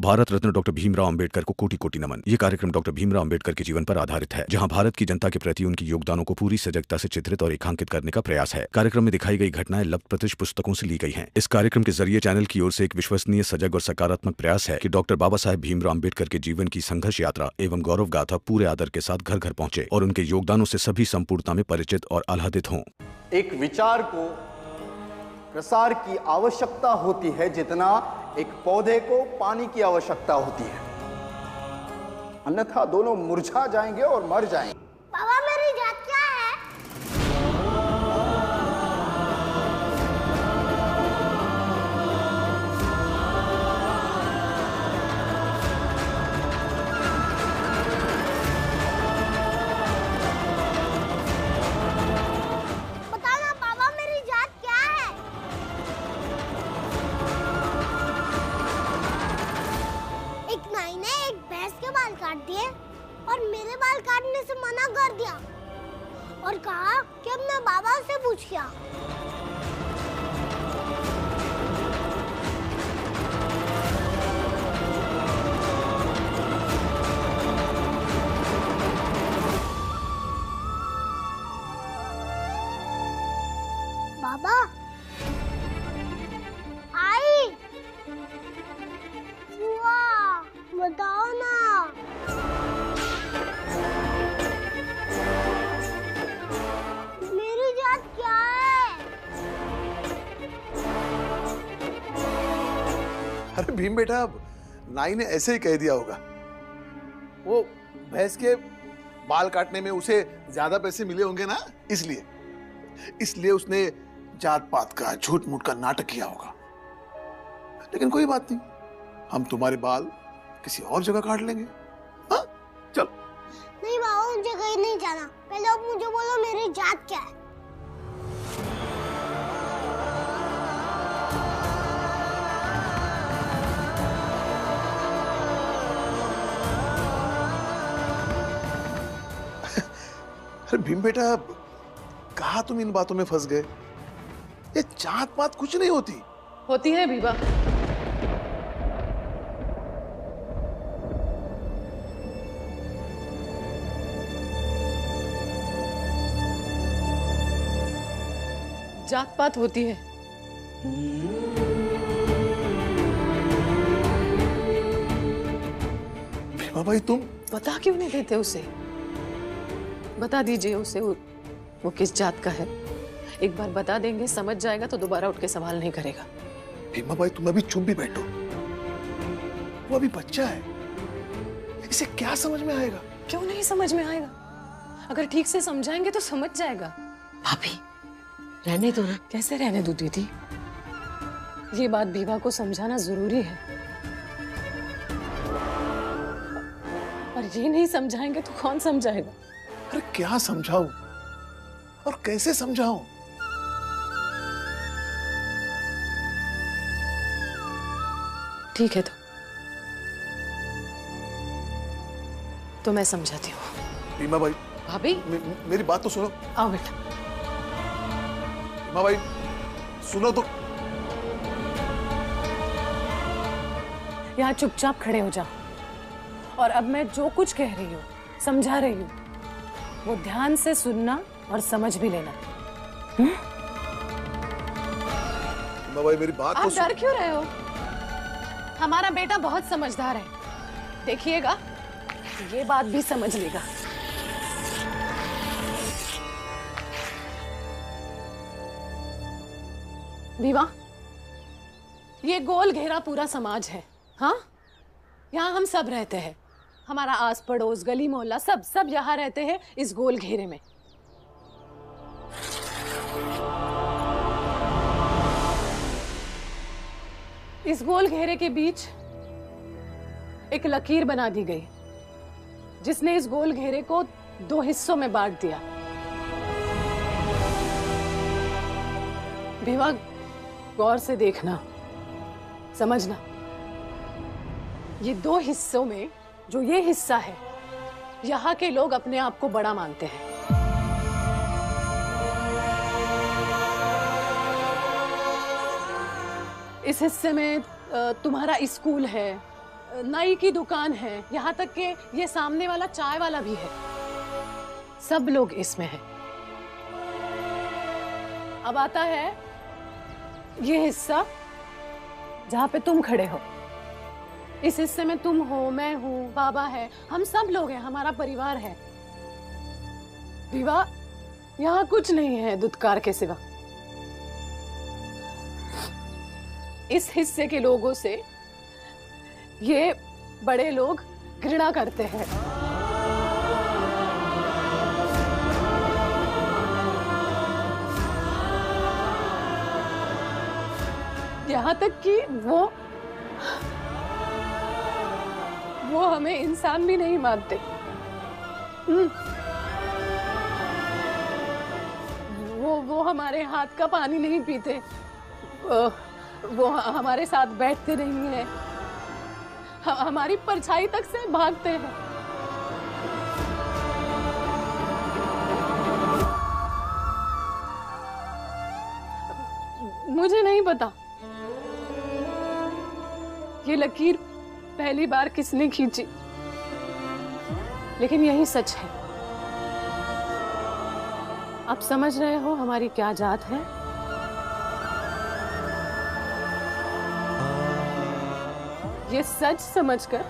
Bharat Ratna doctor Bhimrao Ambedkar को कोटि कोटि नमन। ये कार्यक्रम डॉक्टर भीमराव अंबेडकर के जीवन पर आधारित है, जहां भारत की जनता के प्रति उनके योगदानों को पूरी सजगता से चित्रित और रेखांकित करने का प्रयास है। कार्यक्रम में दिखाई गई घटनाएं लब्ध पुस्तकों से ली गई हैं। इस कार्यक्रम के जरिए चैनल की ओर से एक विश्वसनीय, सजग और सकारात्मक प्रयास है कि डॉक्टर बाबा साहेब भीमराव अंबेडकर के जीवन की संघर्ष यात्रा एवं गौरव गाथा पूरे आदर के साथ घर घर पहुंचे और उनके योगदानों से सभी संपूर्णता में परिचित और आह्लादित हों। एक विचार को प्रसार की आवश्यकता होती है जितना एक पौधे को पानी की आवश्यकता होती है, अन्यथा दोनों मुरझा जाएंगे और मर जाएंगे। बाबा मेरी जात क्या है? बताना बाबा मेरी जात क्या है? एक नाई ने एक भैंस के बाल काट दिए और मेरे बाल काटने से मना कर दिया और कहा कि अब मैं बाबा से पूछ गया। बाबा आई बुआ बताओ ना। मेरी जात क्या है? अरे भीम बेटा, नाई ने ऐसे ही कह दिया होगा। वो भैंस के बाल काटने में उसे ज्यादा पैसे मिले होंगे ना, इसलिए उसने जात पात का, झूठ मूठ का नाटक किया होगा। लेकिन कोई बात नहीं, हम तुम्हारे बाल किसी और जगह काट लेंगे। हाँ चल। नहीं बाबा, मुझे कहीं नहीं जाना। पहले आप मुझे बोलो मेरी जात क्या है? अरे भीम बेटा, कहा तुम इन बातों में फंस गए? ये जात पात कुछ नहीं होती। होती है बीबा। जात पात होती है। भीमा भाई, तुम बता क्यों नहीं देते उसे? बता दीजिए उसे वो किस जात का है। एक बार बता देंगे, समझ जाएगा तो दोबारा उठ के सवाल नहीं करेगा। भीमा भाई, तुम अभी चुप भी बैठो। वो अभी बच्चा है, इसे क्या समझ में आएगा? क्यों नहीं समझ में आएगा? अगर ठीक से समझाएंगे तो समझ जाएगा। भाभी रहने दो ना। कैसे रहने दूं दीदी? ये बात बीबा को समझाना जरूरी है, और ये नहीं समझाएंगे तो कौन समझाएगा? अरे क्या समझाऊं और कैसे समझाऊं? ठीक है तो मैं समझाती हूँ। भीमा भाई, भाभी मेरी बात तो सुनो। आओ बेटा। भीमा भाई सुनो तो। यहाँ चुपचाप खड़े हो जाओ, और अब मैं जो कुछ कह रही हूँ, समझा रही हूँ, वो ध्यान से सुनना और समझ भी लेना। भीमा भाई मेरी बात तो आप डर क्यों रहे हो? हमारा बेटा बहुत समझदार है, देखिएगा ये बात भी समझ लेगा। विवा, ये गोल घेरा पूरा समाज है। हाँ, यहाँ हम सब रहते हैं। हमारा आस पड़ोस, गली मोहल्ला, सब यहाँ रहते हैं इस गोल घेरे में। इस गोल घेरे के बीच एक लकीर बना दी गई, जिसने इस गोल घेरे को 2 हिस्सों में बांट दिया। विवा, गौर से देखना, समझना। ये 2 हिस्सों में जो ये हिस्सा है, यहाँ के लोग अपने आप को बड़ा मानते हैं। इस हिस्से में तुम्हारा स्कूल है, नाई की दुकान है, यहाँ तक कि ये सामने वाला चाय वाला भी है। सब लोग इसमें हैं। अब आता है ये हिस्सा जहाँ पे तुम खड़े हो। इस हिस्से में तुम हो, मैं हूँ, बाबा है, हम सब लोग हैं, हमारा परिवार है। विवाह यहाँ कुछ नहीं है दुत्कार के सिवा। इस हिस्से के लोगों से ये बड़े लोग घृणा करते हैं। यहाँ तक कि वो हमें इंसान भी नहीं मानते। वो हमारे हाथ का पानी नहीं पीते, वो हमारे साथ बैठते नहीं हैं, हमारी परछाई तक से भागते हैं। मुझे नहीं पता ये लकीर पहली बार किसने खींची, लेकिन यही सच है। आप समझ रहे हो हमारी क्या जात है? ये सच समझकर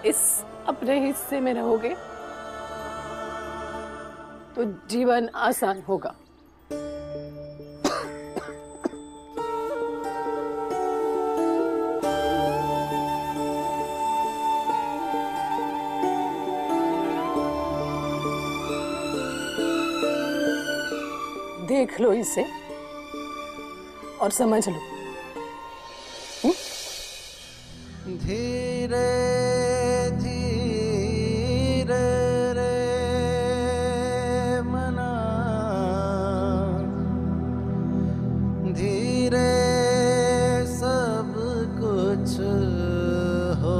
इस अपने हिस्से में रहोगे तो जीवन आसान होगा। देख लो इसे और समझ लो। धीरे धीरे रे मना, धीरे सब कुछ हो,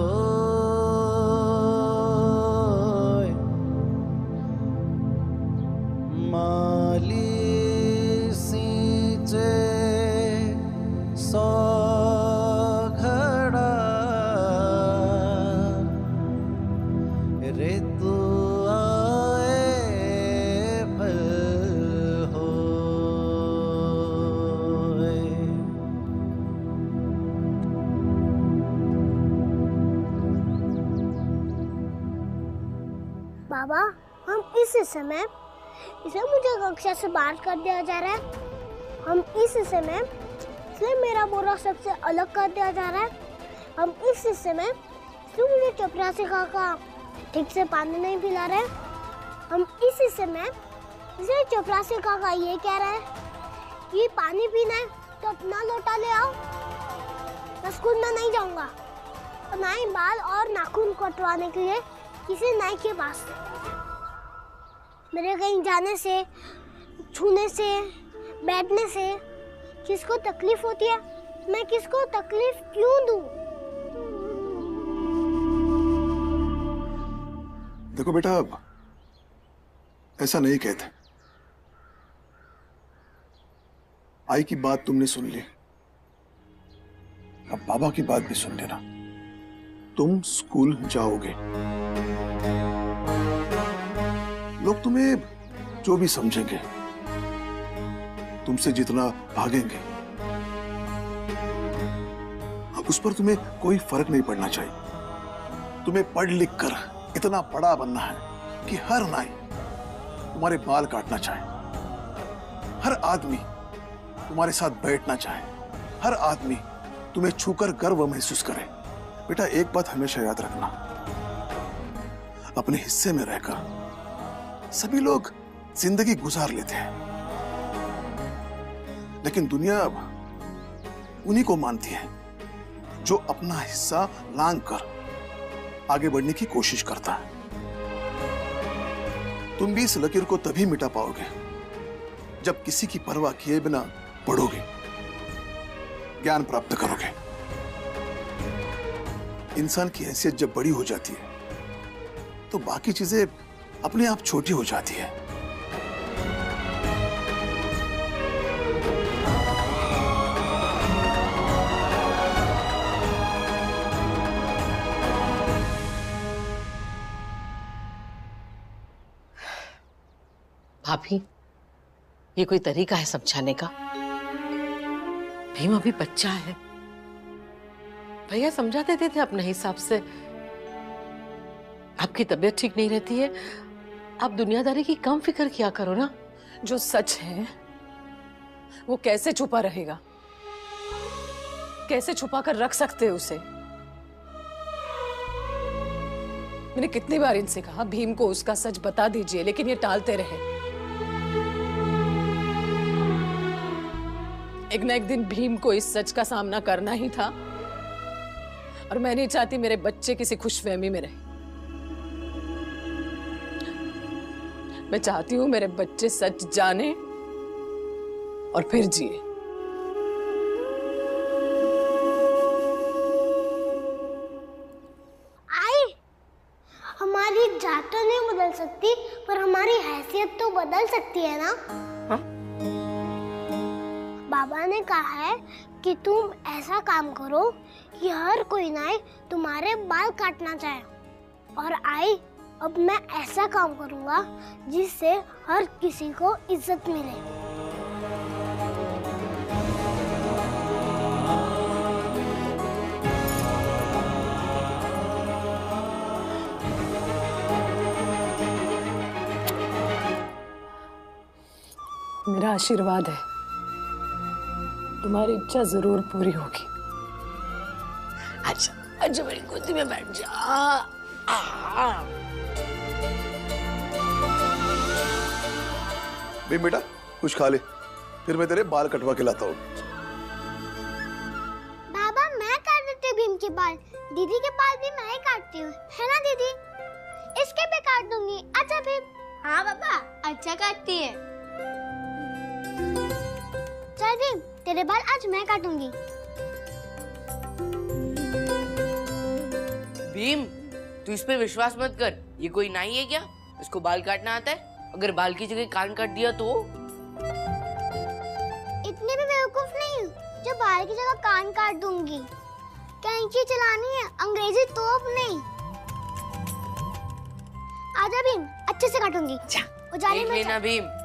माली बाबा, हम इस समय इसे मुझे कक्षा से बाहर कर दिया जा रहा है। हम इस समय इसलिए मेरा बोरा सबसे अलग कर दिया जा रहा है। हम इस समय इसलिए मुझे चपरासी काका ठीक से पानी नहीं पिला रहे। हम इस समय इसलिए चपरासी काका ये कह रहा है कि पानी पीना है तो अपना लोटा ले आओ, मैं स्कूल में नहीं जाऊंगा। और ना ही बाल और नाखून कटवाने के लिए किसी नाई के पास। मेरे कहीं जाने से, छूने से, बैठने से किसको तकलीफ होती है, मैं किसको तकलीफ क्यों दूं? देखो बेटा, अब ऐसा नहीं कहते। आई की बात तुमने सुन ली, अब बाबा की बात भी सुन लेना। तुम स्कूल जाओगे, लोग तुम्हें जो भी समझेंगे, तुमसे जितना भागेंगे, अब उस पर तुम्हें कोई फर्क नहीं पड़ना चाहिए। तुम्हें पढ़ लिख कर इतना बड़ा बनना है कि हर नाई तुम्हारे बाल काटना चाहे, हर आदमी तुम्हारे साथ बैठना चाहे, हर आदमी तुम्हें छूकर गर्व महसूस करे। बेटा, एक बात हमेशा याद रखना, अपने हिस्से में रहकर सभी लोग जिंदगी गुजार लेते हैं, लेकिन दुनिया अब उन्हीं को मानती है जो अपना हिस्सा लांघ कर आगे बढ़ने की कोशिश करता है। तुम भी इस लकीर को तभी मिटा पाओगे जब किसी की परवाह किए बिना पढ़ोगे, ज्ञान प्राप्त करोगे। इंसान की हैसियत जब बड़ी हो जाती है तो बाकी चीजें अपने आप छोटी हो जाती है। भाभी, ये कोई तरीका है समझाने का? भीम अभी बच्चा है। भैया समझा देते थे अपने हिसाब से। आपकी तबीयत ठीक नहीं रहती है, आप दुनियादारी की कम फिक्र किया करो ना। जो सच है वो कैसे छुपा रहेगा? कैसे छुपा कर रख सकते हैं उसे? मैंने कितनी बार इनसे कहा भीम को उसका सच बता दीजिए, लेकिन ये टालते रहे। एक ना एक दिन भीम को इस सच का सामना करना ही था, और मैं नहीं चाहती मेरे बच्चे किसी खुशफहमी में रहे। मैं चाहती हूं मेरे बच्चे सच जाने और फिर जिए। आई, हमारी जात तो नहीं बदल सकती, पर हमारी हैसियत तो बदल सकती है ना? हाँ? बाबा ने कहा है कि तुम ऐसा काम करो कि हर कोई ना तुम्हारे बाल काटना चाहे। और आई, अब मैं ऐसा काम करूंगा जिससे हर किसी को इज्जत मिले। मेरा आशीर्वाद है, तुम्हारी इच्छा जरूर पूरी होगी। अच्छा अच्छा, मेरी गोदी में बैठ जा। भीम बेटा कुछ खा ले, फिर मैं तेरे बाल कटवा के लाता हूँ। बाबा, मैं काट देती हूँ भीम के बाल। दीदी के बाल भी मैं ही काटती हूँ, है ना दीदी? इसके भी काट दूंगी। अच्छा भीम। हाँ बाबा, अच्छा काटती है। चल भीम, तेरे बाल आज मैं काटूंगी। भीम, तू इस पे विश्वास मत कर। ये कोई नाई है क्या? इसको बाल काटना आता है? अगर बाल की जगह कान काट दिया तो? इतने भी बेवकूफ नहीं हूँ जो बाल की जगह कान काट दूंगी। कैंची चलानी है, अंग्रेजी तोप नहीं। आजा भीम, अच्छे से काटूंगी। उजाले देख में लेना भीम।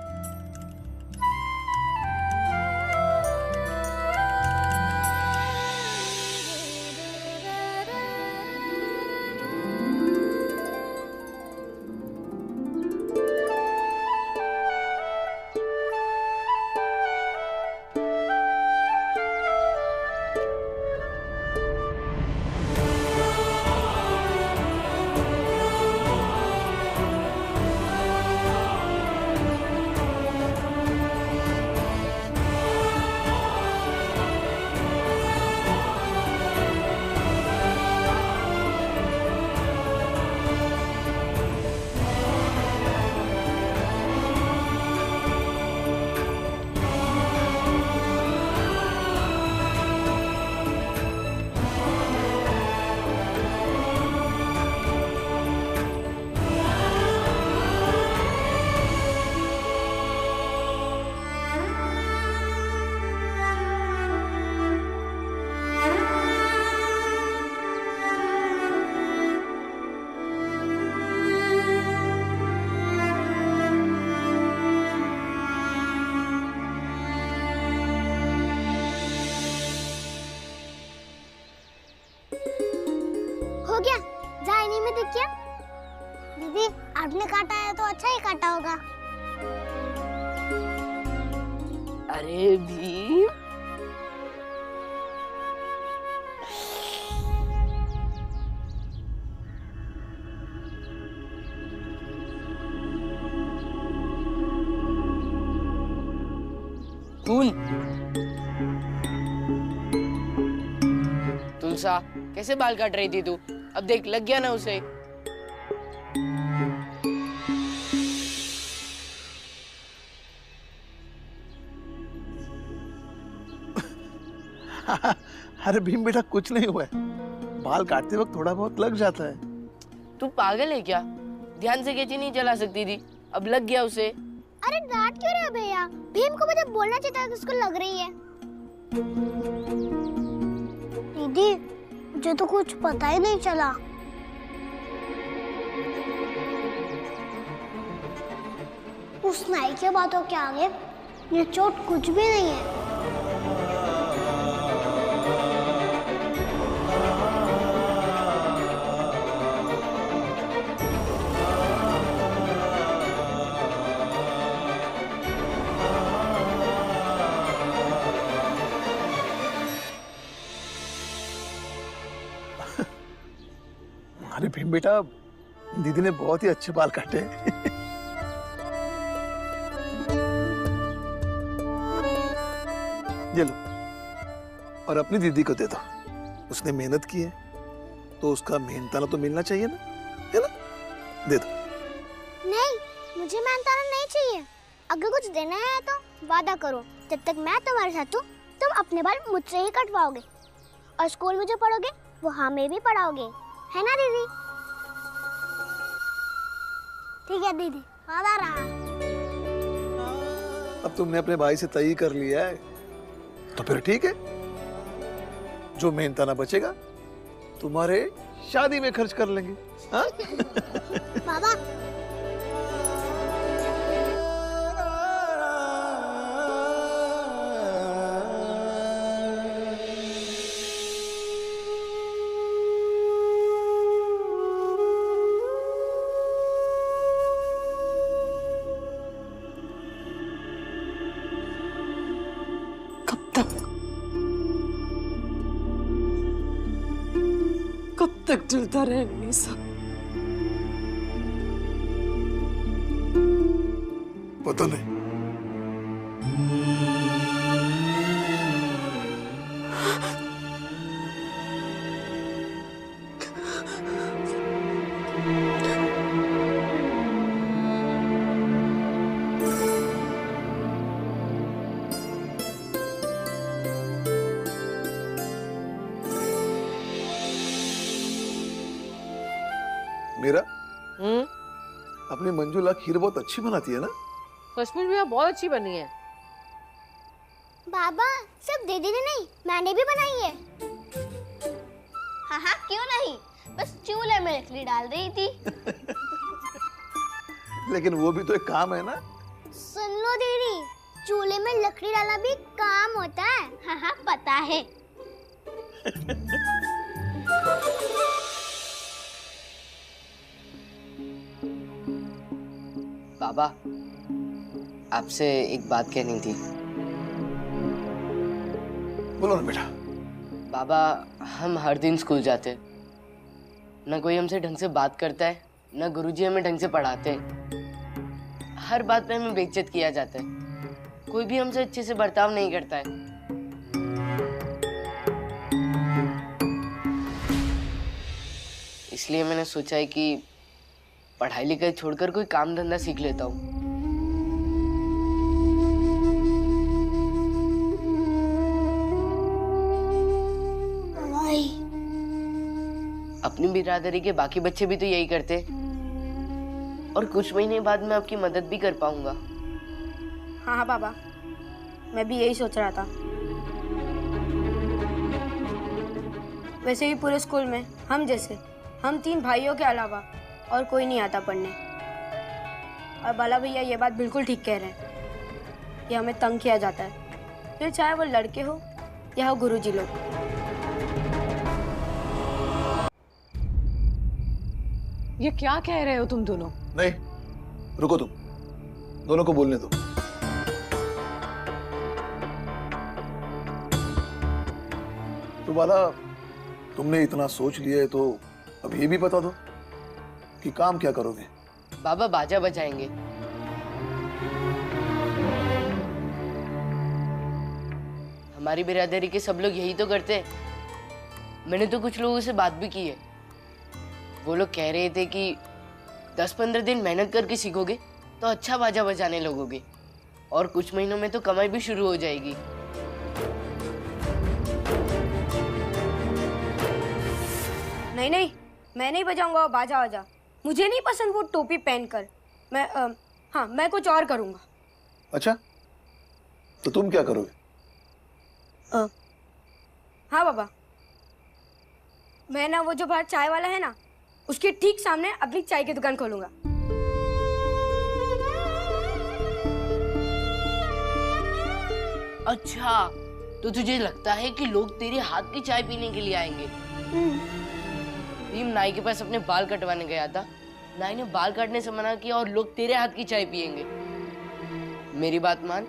हो गया, जाइनी में दिख गया। दीदी, आपने काटा है तो अच्छा ही काटा होगा। अरे भीम, खून। तुलसा, कैसे बाल काट रही थी तू? अब देख, लग गया ना उसे। अरे भीम बेटा कुछ नहीं हुआ है, बाल काटते वक्त थोड़ा बहुत लग जाता है। तू पागल है क्या? ध्यान से कैंची नहीं चला सकती थी, अब लग गया उसे। अरे डांट क्यों रहे हो भैया? भीम को मुझे बोलना चाहिए था कि उसको लग रही है। दीदी, मुझे तो कुछ पता ही नहीं चला। उस नाई के बातों के आगे ये चोट कुछ भी नहीं है। अरे भीम बेटा, दीदी ने बहुत ही अच्छे बाल काटे। ये लो, और अपनी दीदी को दे दो। उसने मेहनत की है तो उसका मेहनताना तो मिलना चाहिए ना, है ना? दे दो। नहीं, मुझे मेहनताना नहीं चाहिए। अगर कुछ देना है तो वादा करो, जब तक मैं तुम्हारे साथ हूँ तुम अपने बाल मुझसे ही कटवाओगे, और स्कूल में जो पढ़ोगे वो हमें भी पढ़ाओगे, है ना दीदी? ठीक है दीदी, वादा रहा। अब तुमने अपने भाई से तय कर लिया है तो फिर ठीक है, जो मेहनताना बचेगा तुम्हारे शादी में खर्च कर लेंगे। हाँ? बाबा कब तक चलता रहेगा ये सब? पता नहीं। मेरा अपनी मंजुला खीर बहुत अच्छी बनाती है ना? सचमुच भैया बहुत अच्छी बनी है। बाबा, सिर्फ दीदी ने नहीं, मैंने भी बनाई है। हाँ हाँ, क्यों नहीं, बस चूल्हे में लकड़ी डाल रही थी। लेकिन वो भी तो एक काम है ना। सुन लो दीदी, चूल्हे में लकड़ी डालना भी काम होता है। हाँ हाँ, पता है। बाबा, आपसे एक बात कहनी थी। बोलो ना बेटा। बाबा, हम हर दिन स्कूल जाते हैं, ना कोई हमसे ढंग से बात करता है, ना गुरुजी हमें ढंग से पढ़ाते हैं। हर बात पे हमें बेइज्जत किया जाता है, कोई भी हमसे अच्छे से बर्ताव नहीं करता है। इसलिए मैंने सोचा है कि पढ़ाई लिखाई छोड़कर कोई काम धंधा सीख लेता हूँ। अपनी बिरादरी के बाकी बच्चे भी तो यही करते, और कुछ महीने बाद मैं आपकी मदद भी कर पाऊंगा। हाँ हाँ बाबा, मैं भी यही सोच रहा था। वैसे भी पूरे स्कूल में हम 3 भाइयों के अलावा और कोई नहीं आता पढ़ने। और बाला भैया ये बात बिल्कुल ठीक कह रहे हैं कि हमें तंग किया जाता है, फिर चाहे वो लड़के हो या हो गुरुजी लोग। ये क्या कह रहे हो तुम दोनों? नहीं, रुको, तुम दोनों को बोलने दो। तो बाला, तुमने इतना सोच लिया है तो अब ये भी बता दो कि काम क्या करोगे? बाबा, बाजा बजाएंगे। हमारी बिरादरी के सब लोग यही तो करते हैं। मैंने तो कुछ लोगों से बात भी की है, वो लोग कह रहे थे कि 10-15 दिन मेहनत करके सीखोगे तो अच्छा बाजा बजाने लगोगे, और कुछ महीनों में तो कमाई भी शुरू हो जाएगी। नहीं नहीं, मैं नहीं बजाऊंगा बाजा वाजा, मुझे नहीं पसंद वो टोपी पहनकर। मैं कुछ और करूंगा। अच्छा, तो तुम क्या करोगे? हाँ बाबा, मैं ना वो जो बाहर चाय वाला है ना, उसके ठीक सामने अपनी चाय की दुकान खोलूंगा। अच्छा, तो तुझे लगता है कि लोग तेरे हाथ की चाय पीने के लिए आएंगे? भीम नाई के पास अपने बाल कटवाने गया था, नाई ने बाल काटने से मना किया और लोग तेरे हाथ की चाय पियेंगे। मेरी बात मान,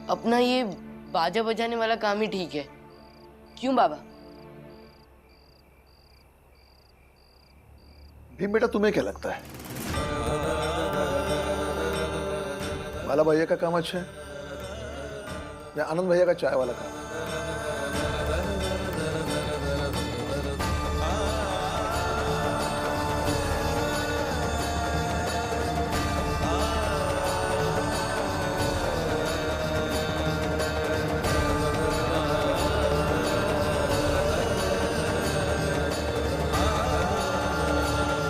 अपना ये बाजा बजाने वाला काम ही ठीक है। क्यों बाबा? भीम बेटा, तुम्हें क्या लगता है, बाला भैया का काम अच्छा है या आनंद भैया का चाय वाला काम?